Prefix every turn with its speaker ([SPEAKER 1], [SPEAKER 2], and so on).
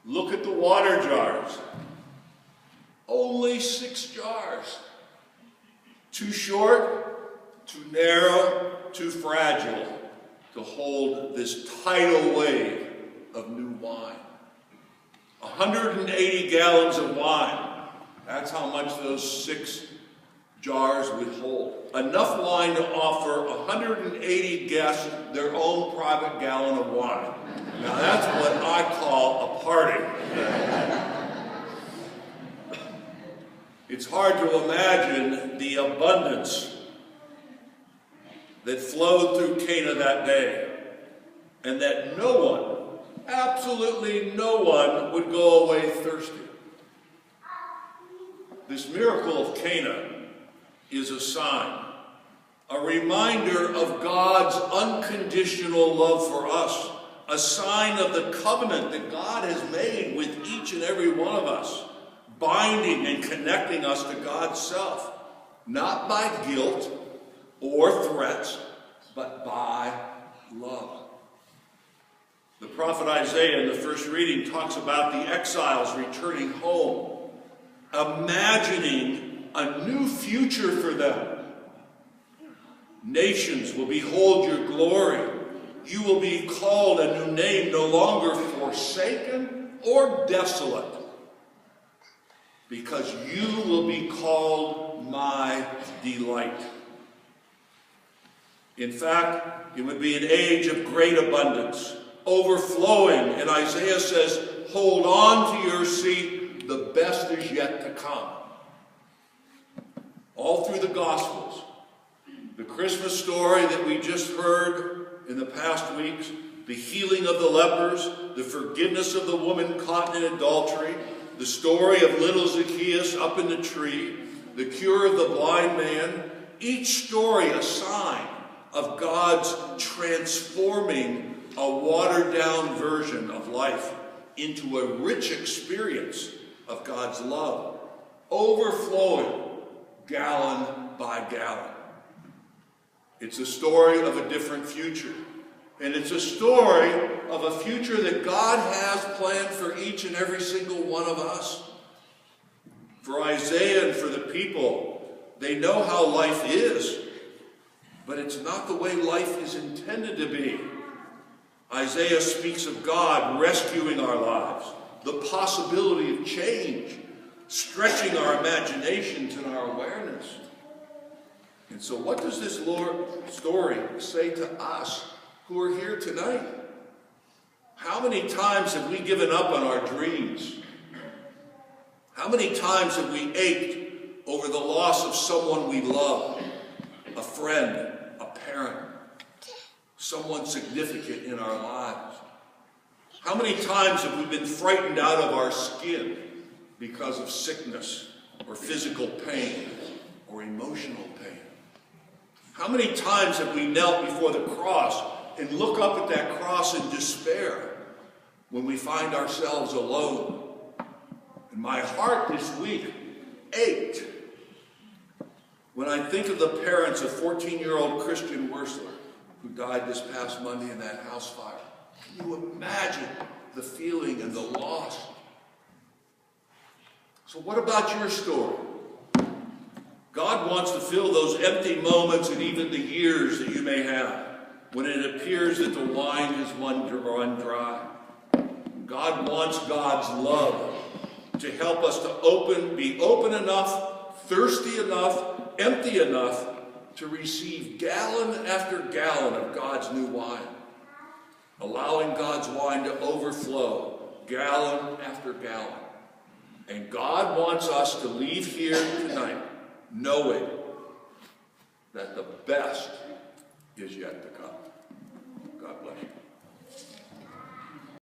[SPEAKER 1] Look at the water jars. Only 6 jars. Too short, too narrow, too fragile to hold this tidal wave of new wine. 180 gallons of wine. That's how much those 6 jars would hold. Enough wine to offer 180 guests their own private gallon of wine. Now that's what I call a party. It's hard to imagine the abundance that flowed through Cana that day, and that no one, absolutely no one, would go away thirsty. This miracle of Cana is a sign, a reminder of God's unconditional love for us, a sign of the covenant that God has made with each and every one of us, binding and connecting us to God's self, not by guilt or threats, but by love. The prophet Isaiah in the first reading talks about the exiles returning home, imagining a new future for them. Nations will behold your glory. You will be called a new name, no longer forsaken or desolate, because you will be called my delight. In fact, it would be an age of great abundance, overflowing, and Isaiah says, hold on to your seat, the best is yet to come. All through the Gospels, the Christmas story that we just heard in the past weeks, the healing of the lepers, the forgiveness of the woman caught in adultery, the story of little Zacchaeus up in the tree, the cure of the blind man, each story a sign of God's transforming a watered-down version of life into a rich experience of God's love, overflowing gallon by gallon. It's a story of a different future. And it's a story of a future that God has planned for each and every single one of us. For Isaiah and for the people, they know how life is, but it's not the way life is intended to be. Isaiah speaks of God rescuing our lives, the possibility of change, stretching our imaginations and our awareness. And so what does this story say to us who are here tonight? How many times have we given up on our dreams? How many times have we ached over the loss of someone we love, a friend, a parent, someone significant in our lives? How many times have we been frightened out of our skin because of sickness or physical pain or emotional pain? How many times have we knelt before the cross and look up at that cross in despair when we find ourselves alone? And my heart this week ached when I think of the parents of 14-year-old Christian Wursler who died this past Monday in that house fire. Can you imagine the feeling and the loss? So what about your story? God wants to fill those empty moments and even the years that you may have when it appears that the wine has run dry. God wants God's love to help us to be open enough, thirsty enough, empty enough to receive gallon after gallon of God's new wine, allowing God's wine to overflow gallon after gallon. And God wants us to leave here tonight knowing that the best is yet to come. God bless you.